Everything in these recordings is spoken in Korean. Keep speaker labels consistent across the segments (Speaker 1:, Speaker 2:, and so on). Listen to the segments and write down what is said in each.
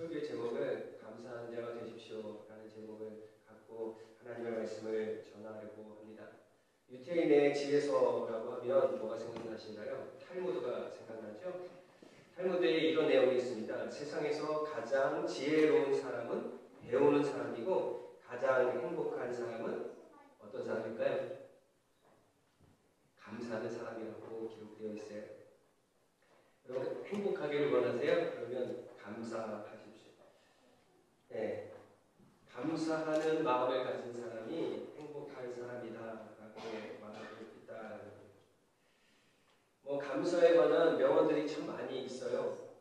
Speaker 1: 설교의 제목을 감사하는 자가 되십시오 라는 제목을 갖고 하나님의 말씀을 전하려고 합니다. 유태인의 지혜서라고 하면 뭐가 생각나시나요? 탈무드가 생각나죠? 탈무드에 이런 내용이 있습니다. 세상에서 가장 지혜로운 사람은 배우는 사람이고 가장 행복한 사람은 어떤 사람일까요? 감사하는 사람이라고 기록되어 있어요. 여러분 행복하기를 원하세요? 그러면 감사하십시오. 네, 감사하는 마음을 가진 사람이 행복한 사람이다라고 말하고 있다. 감사에 관한 명언들이 참 많이 있어요.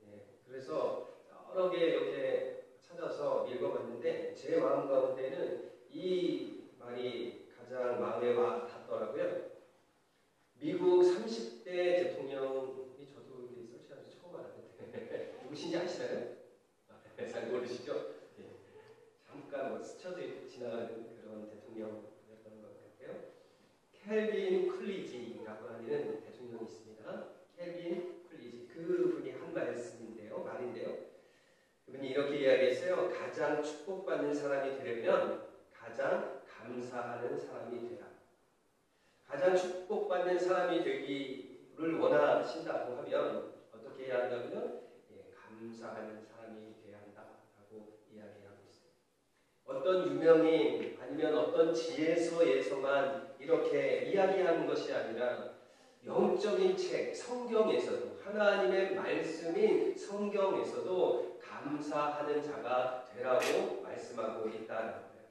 Speaker 1: 네, 그래서 여러 개 이렇게 찾아서 읽어봤는데 제 마음 가운데는 이 말이 가장 마음에 와 닿더라고요. 미국 30대 대통령이 저도 이렇게 설치하면서 처음 알았는데 누구신지 아시나요? 잘 모르시죠? 네. 잠깐 스쳐 지나가는 그런 대통령이었던 것 같아요. 켈빈 쿨리지라고 하는 대통령이 있습니다. 켈빈 쿨리지. 그분이 한 말인데요. 그분이 이렇게 이야기했어요. 가장 축복받는 사람이 되려면 가장 감사하는 사람이 되라. 가장 축복받는 사람이 되기를 원하신다고 하면 어떻게 해야 한다고요? 감사하는 사람이 되어야 한다라고 이야기하고 있어요. 어떤 유명인 아니면 어떤 지혜서에서만 이렇게 이야기하는 것이 아니라 영적인 책, 성경에서도 하나님의 말씀인 성경에서도 감사하는 자가 되라고 말씀하고 있다는 거예요.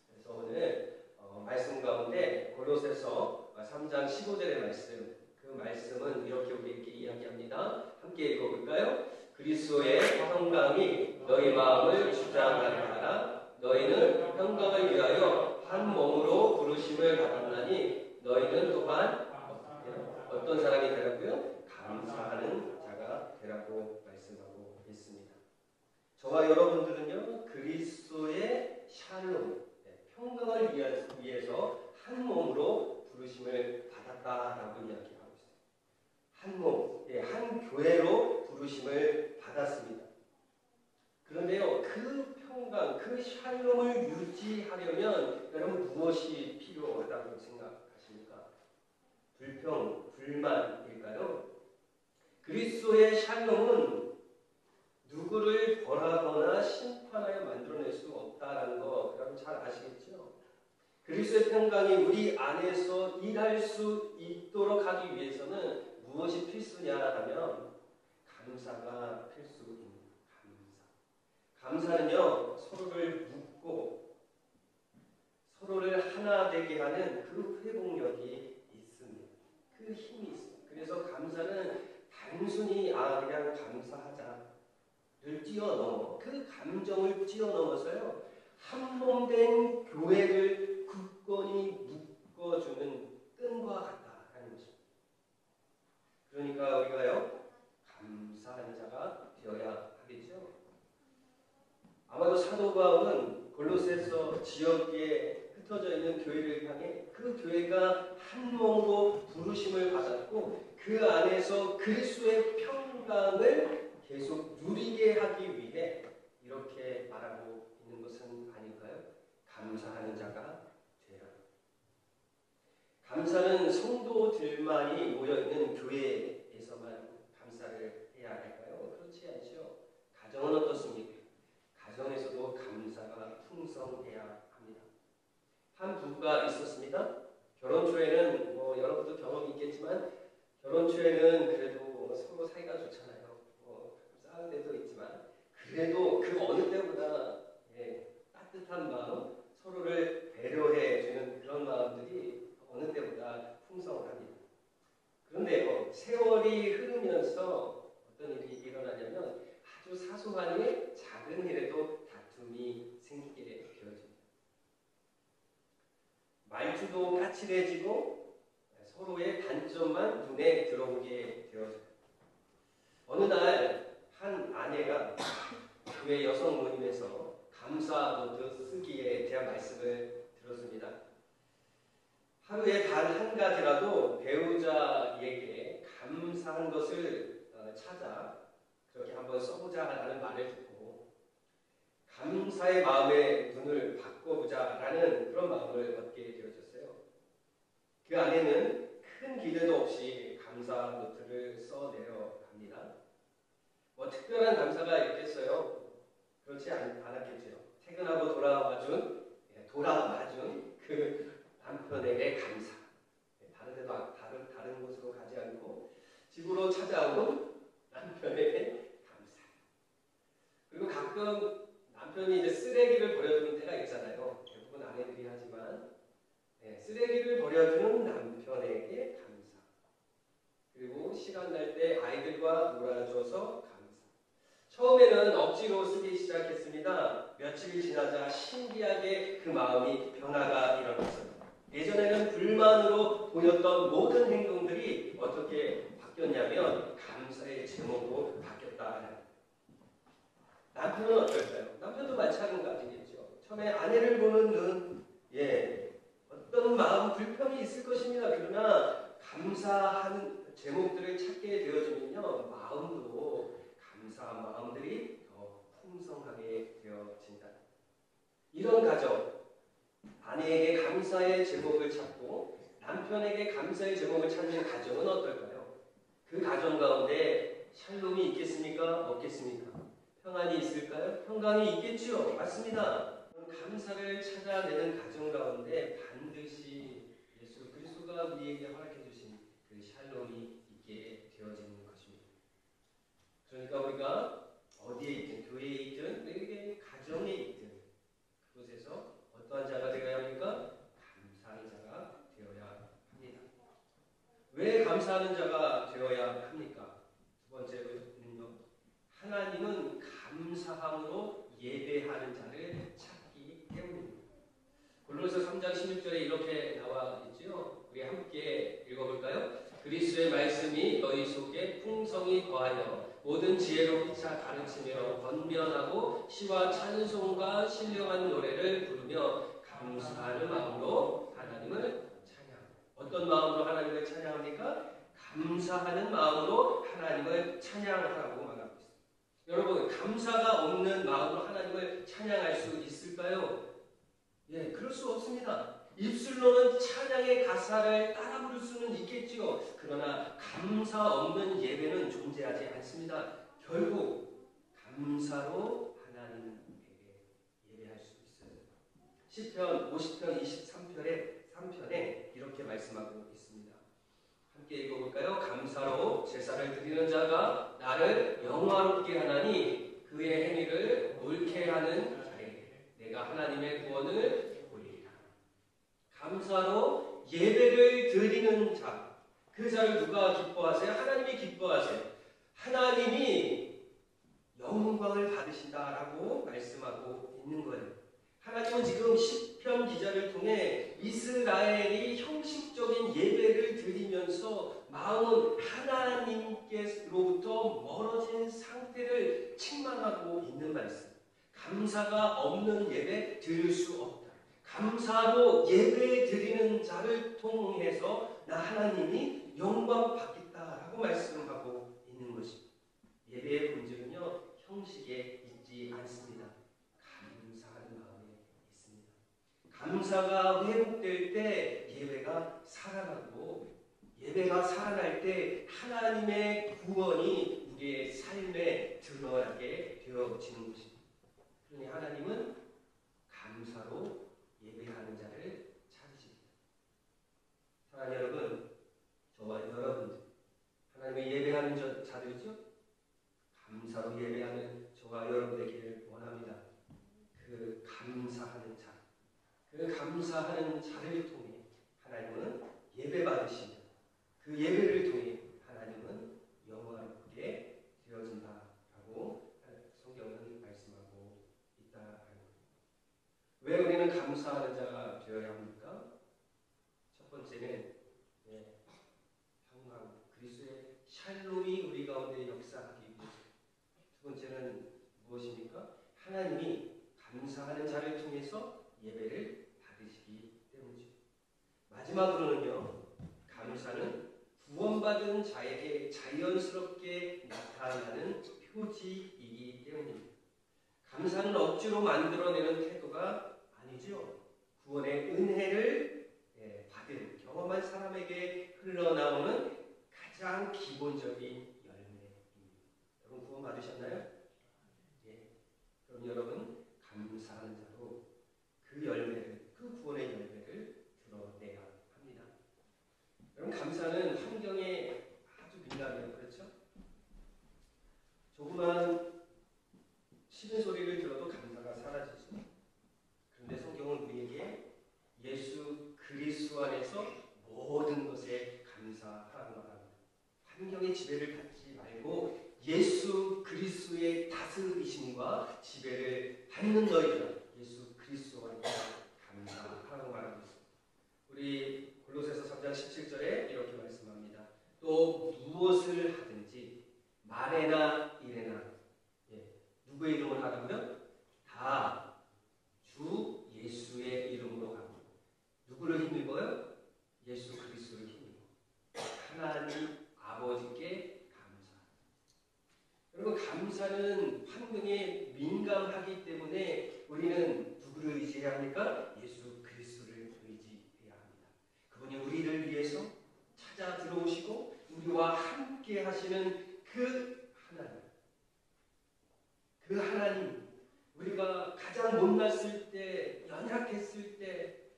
Speaker 1: 그래서 오늘 말씀 가운데 골로새서 3장 15절의 말씀, 그 말씀은 이렇게 우리에게 이야기합니다. 함께 읽어볼까요? 그리스도의 평강이 너희 마음을 주장하게 하라. 너희는 평강을 위하여 한 몸으로 부르심을 받았나니 너희는 또한 어떤 사람이 되라고요? 감사하는 자가 되라고 말씀하고 있습니다. 저와 여러분들은요, 그리스도의 샬롬, 평강을 위해서 한 몸으로 부르심을 받았다라고 이야기하고 있어요. 한 몸, 한 교회로 부르심을 받았습니다. 그런데요, 그 평강, 그 샬롬을 유지하려면 여러분 무엇이 필요하다고 생각하십니까? 불평, 불만일까요? 그리스도의 샬롬은 누구를 벌하거나 심판하여 만들어낼 수 없다라는 거 여러분 잘 아시겠죠? 그리스도의 평강이 우리 안에서 일할 수 있도록 하기 위해서는 무엇이 필수냐 하면 감사가 필수입니다. 감사는요, 서로를 묶고 서로를 하나 되게 하는 그 회복력이 있습니다. 그 힘이 있습니다. 그래서 감사는 단순히 그냥 감사하자를 뛰어넘어 그 감정을 뛰어넘어서요, 한 몸 된 교회를 굳건히 묶어주는 끈과 같다라는 것입니다. 그러니까 우리가요, 감사하는 자가 되어야 하겠죠. 아마도 사도 바울은 골로새서 지역에 흩어져 있는 교회를 향해 그 교회가 한 몸으로 부르심을 받았고 그 안에서 그리스도의 평강을 계속 누리게 하기 위해 이렇게 말하고 있는 것은 아닐까요? 감사하는 자가 되라. 감사는 성도들만이 모여있는 교회에서만 감사를 해야 할까요? 그렇지 않죠. 가정은 어떻습니까? 가정에서도 감사가 풍성해야 합니다. 한 부부가 있었습니다. 결혼 초에는 여러분도 경험이 있겠지만 결혼 초에는 그래도 서로 사이가 좋잖아요. 싸울 때도 있지만 그래도 그 어느 때보다 따뜻한 마음, 서로를 배려해주는 그런 마음들이 어느 때보다 풍성합니다. 그런데요, 세월이 흐르면서 어떤 일이 일어나냐면 아주 사소한 일, 작은 일에도 다툼이 생기게 되어집니다. 말투도 까칠해지고 서로의 단점만 눈에 들어오게 되어져요. 어느 날 한 아내가 교회 여성 모임에서 감사 노트 쓰기에 대한 말씀을 들었습니다. 하루에 단 한 가지라도 배우자에게 감사한 것을 찾아 그렇게 한번 한번 써보자라는 말을 듣고 감사의 마음의 눈을 바꿔보자라는 그런 마음을 얻게 되어졌어요. 그 안에는 큰 기대도 없이 감사 노트를 써내려 갑니다. 뭐 특별한 감사가 있겠어요? 그렇지 않았겠죠. 퇴근하고 돌아와준 그 남편에게 감사. 다른 데도 다른 곳으로 가지 않고 집으로 찾아온 남편에게 감사. 그리고 가끔 남편이 이제 쓰레기를 버려주는 때가 있잖아요. 대부분 아내들이 하지만 쓰레기를 버려주는 남편에게 감사. 그리고 시간 날 때 아이들과 놀아줘서 감사. 처음에는 억지로 쓰기 시작했습니다. 며칠 지나자 신기하게 그 마음이 변화가 일어났어요. 예전에는 불만으로 보였던 모든 행동들이 어떻게 바뀌었냐면 감사의 제목으로 바뀌었다. 남편은 어떨까요? 남편도 마찬가지겠죠. 처음에 아내를 보는 눈, 어떤 마음 불편이 있을 것입니다. 그러나 감사하는 제목들을 찾게 되어지면요, 마음도 감사한 마음들이 더 풍성하게 되어진다. 이런 가정, 아내에게 감사의 제목을 찾고 남편에게 감사의 제목을 찾는 가정은 어떨까요? 그 가정 가운데 샬롬이 있겠습니까? 없겠습니까? 평안이 있을까요? 평강이 있겠지요. 맞습니다. 감사를 찾아내는 가정 가운데 반드시 예수 그리스도가 우리에게 허락해 주신 그 샬롬이 있게 되어지는 것입니다. 그러니까 우리가 어디에 있든 교회에 있든 우리에게 가정에 있든 그곳에서 어떠한 자가 되어야 합니까? 감사하는 자가 되어야 합니다. 왜 감사하는 자가 되어야 합니까? 두 번째로는요, 하나님은 감사함으로 예배하는 자를 찾기 때문입니다. 골로새 3장 16절에 이렇게 나와 있지요. 우리 함께 읽어볼까요? 그리스도의 말씀이 너희 속에 풍성히 거하여 모든 지혜로 피차 가르치며 권면하고 시와 찬송과 신령한 노래를 부르며 감사하는 마음으로 하나님을 찬양. 어떤 마음으로 하나님을 찬양합니까? 감사하는 마음으로 하나님을 찬양하라고 말합니다. 여러분, 감사가 없는 마음으로 하나님을 찬양할 수 있을까요? 그럴 수 없습니다. 입술로는 찬양의 가사를 따라 부를 수는 있겠지요. 그러나 감사 없는 예배는 존재하지 않습니다. 결국 감사로 하나님에게 예배할 수 있어요. 시편 50편 23편에 이렇게 말씀하고 있습니다. 함께 읽어볼까요? 감사로 제사를 드리는 자가 나를 영화롭게 하나니 그의 행위를 옳게 하는 자에게 내가 하나님의 구원을 보이리라. 감사로 예배를 드리는 자, 그 자를 누가 기뻐하세요? 하나님이 기뻐하세요. 하나님이 영광을 받으신다라고 말씀하고 있는 거예요. 하나님은 지금 시편 기자를 통해 이스라엘이 형식적인 예배를 드리면서 마음은 하나님께로부터 멀어진 상태를 책망하고 있는 말씀. 감사가 없는 예배 드릴 수 없다. 감사로 예배 드리는 자를 통해서 나 하나님이 영광 받겠다라고 말씀하고 있는 것입니다. 예배의 본질은요, 형식에 있지 않습니다. 감사하는 마음에 있습니다. 감사가 회복될 때 예배가 살아나고, 예배가 살아날 때 하나님의 구원이 우리의 삶에 드러나게 되어지는 것입니다. 그러니 하나님은 감사로 예배하는 자를 찾으십니다. 사랑하는 여러분, 저와 여러분들, 하나님의 예배하는 자들이죠? 감사로 예배하는 저와 여러분 되기를 원합니다. 그 감사하는 자, 그 감사하는 자를 통해 하나님은 예배 받으시며 그 예배를 통해 하나님은 영화롭게 되어진다라고 성경은 말씀하고 있다라는 겁니다. 왜 우리는 감사하는 자가 되어야 합니까? 첫 번째는 평강, 그리스도의 샬롬이 우리 가운데 역사하기 위해서. 두 번째는 무엇입니까? 하나님이 감사하는 자를 통해서 예배를 받으시기 때문이죠. 마지막으로는요, 감사는 구원받은 자에게 자연스럽게 나타나는 표지이기 때문입니다. 감사는 억지로 만들어내는 태도가 아니죠. 구원의 은혜를 받은 경험한 사람에게 흘러나오는 가장 기본적인 열매입니다. 여러분 구원 받으셨나요? 예. 그럼 여러분 감사하는 자로 그 열매를, 그 구원의 열매를 드러내야 합니다. 여러분 감사는 환경에 아주 민감해요. 그렇죠? 조그만 싫은 소리를 들어도 감사가 사라지죠. 그런데 성경은 우리에게 예수 그리스도 안에서 모든 것에 감사하라고 말합니다. 환경의 지배를 받지 말고 예수 그리스도의 다스리심과 지배를 받는 너희들아 예수 그리스도 안에서 감사하라고 말합니다. 우리 골로새서 3장 17절에 이렇게 말씀합니다. 또 무엇을 하든지 말에나 일에나 누구의 이름을 하라고요? 다 주 예수의 이름으로 하고 누구를 힘입어요? 예수 그리스도를 힘입어 하나님 아버지께 감사. 여러분 감사는 환경에 민감하기 때문에 우리는 누구를 의지해야 합니까? 예수 그리스도를 의지해야 합니다. 그분이 우리를 위해서 찾아 들어오시고 우리와 함께 하시는 그 하나님, 우리가 가장 못났을 때, 연약했을 때,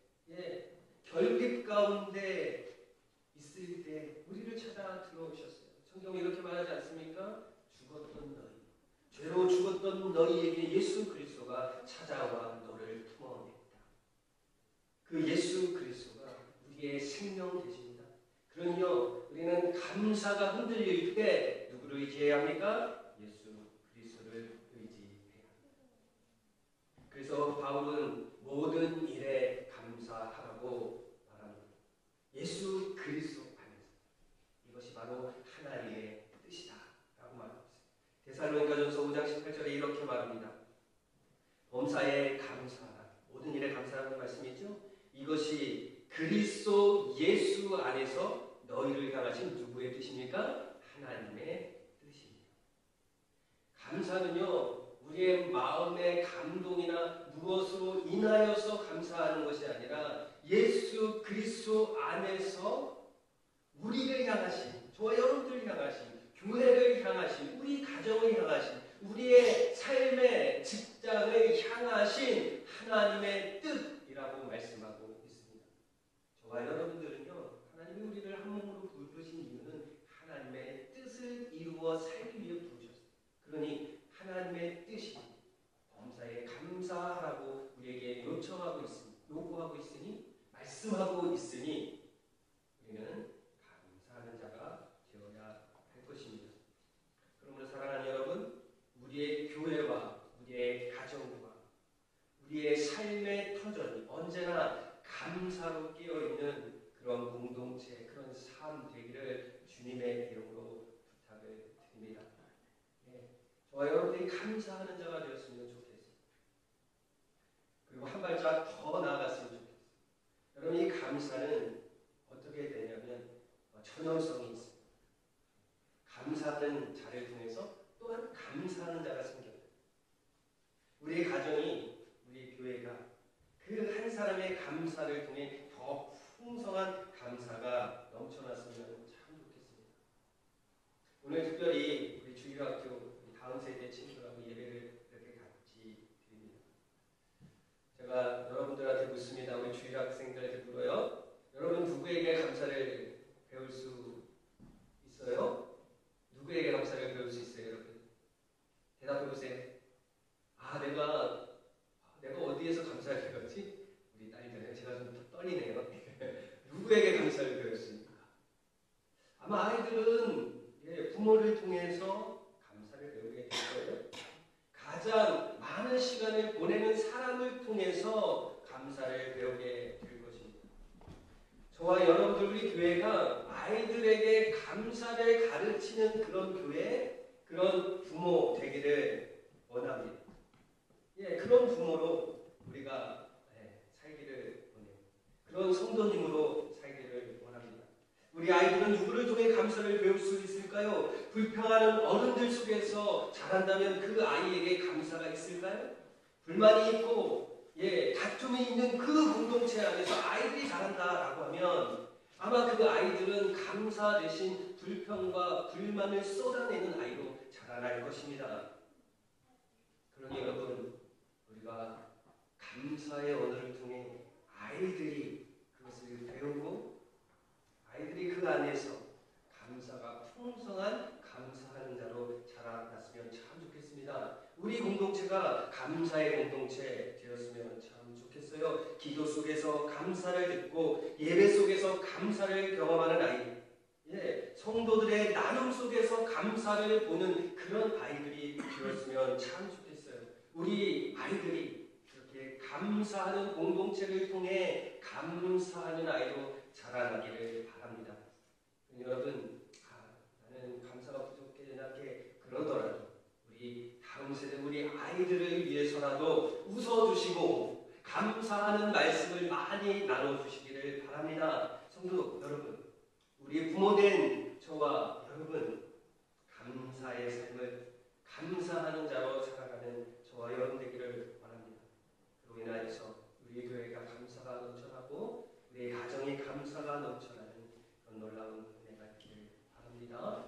Speaker 1: 결핍 가운데 있을 때 우리를 찾아 들어오셨어요. 성경이 이렇게 말하지 않습니까? 죽었던 너희, 죄로 죽었던 너희에게 예수 그리스도가 찾아와 너를 품어냈다. 그 예수 그리스도가 우리의 생명 되십니다. 그러니요, 우리는 감사가 흔들릴 때 누구를 의지해야 합니까? 그래서 바울은 모든 일에 감사하라고 말합니다. 예수 그리스도 안에서. 이것이 바로 하나님의 뜻이다 라고 말하고 있습니다. 데살로니가전서 5장 18절에 이렇게 말합니다. 범사에 감사하라. 모든 일에 감사하라는 말씀이죠. 이것이 그리스도 예수 안에서 너희를 향하신 누구의 뜻입니까? 하나님의 뜻입니다. 감사는요, 우리의 마음의 감동이나 무엇으로 인하여서 감사하는 것이 아니라 예수 그리스도 안에서 우리를 향하신, 저와 여러분들을 향하신, 교회를 향하신, 우리 가정을 향하신, 우리의 삶의 직장을 향하신 하나님의 뜻이라고 말씀하고 있습니다. 저와 여러분들은요, 하나님이 우리를 한 몸으로 부르신 이유는 하나님의 뜻을 이루어 살기 위해 부르셨어요. 그러니 하나님의 뜻이 범사에 감사하라고 우리에게 요청하고 있으니, 요구하고 있으니, 말씀하고 있으니 우리는 감사하는 자가 되어야 할 것입니다. 그러므로 사랑하는 여러분, 우리의 교회와 우리의 가정과 우리의 삶의 터전이 언제나 감사로 끼어있는 그런 공동체, 그런 삶 되기를 주님의 이름으로 부탁을 드립니다. 저와 여러분들이 감사하는 자가 되었으면 좋겠습니다. 그리고 한 발짝 더 나아갔으면 좋겠습니다. 여러분 이 감사는 어떻게 되냐면 전염성이 있습니다. 감사하는 자를 통해서 또한 감사하는 자가 생겨요. 우리의 가정이, 우리 교회가 그 한 사람의 감사를 통해 더 풍성한 감사가 넘쳐났으면 참 좋겠습니다. 오늘 특별히 우리 주일학교 다음 세대 친구들하고 예배를 이렇게 같이 드립니다. 제가 여러분들한테 묻습니다. 우리 주일학생들한테 물어요. 여러분 누구에게 감사를 배울 수 있어요? 누구에게 감사를 배울 수 있어요, 여러분? 대답해 보세요. 내가 어디에서 감사를 배웠지? 우리 딸들, 제가 좀 떨리네요. 누구에게 감사를 배웠습니까? 아마 아이들은 부모를 통해서 감사를 배우게 될 거예요. 가장 많은 시간을 보내는 사람을 통해서 감사를 배우게 될 것입니다. 저와 여러분들 우리 교회가 아이들에게 감사를 가르치는 그런 교회, 그런 부모 되기를 원합니다. 그런 부모로 우리가 살기를 원해요. 그런 성도님으로 살기를 원합니다. 우리 아이들은 누구를 통해 감사를 배울 수 있을까? 있을까요? 불평하는 어른들 속에서 자란다면 그 아이에게 감사가 있을까요? 불만이 있고 다툼이 있는 그 공동체 안에서 아이들이 자란다라고 하면 아마 그 아이들은 감사 대신 불평과 불만을 쏟아내는 아이로 자라날 것입니다. 그러니 여러분, 우리가 감사의 언어를 통해 아이들이 그것을 배우고 아이들이 그 안에서 감사가 풍성한 감사하는 자로 자라났으면 참 좋겠습니다. 우리 공동체가 감사의 공동체 되었으면 참 좋겠어요. 기도 속에서 감사를 듣고 예배 속에서 감사를 경험하는 아이, 성도들의 나눔 속에서 감사를 보는 그런 아이들이 되었으면 참 좋겠어요. 우리 아이들이 이렇게 감사하는 공동체를 통해 감사하는 아이로 자라나기를 바랍니다. 여러분, 나는 감사가 부족하게 그러더라도 우리 다음 세대 우리 아이들을 위해서라도 웃어주시고 감사하는 말씀을 많이 나눠주시기를 바랍니다. 성도 여러분, 우리 부모된 저와 여러분, 감사의 삶을 감사하는 자로 살아가는 저와 여러분 되기를 바랍니다. 그로 인하여서 우리 교회가 감사가 넘쳐나고 우리 가정이 감사가 넘쳐나는 그런 놀라운 은혜가 있기를 바랍니다.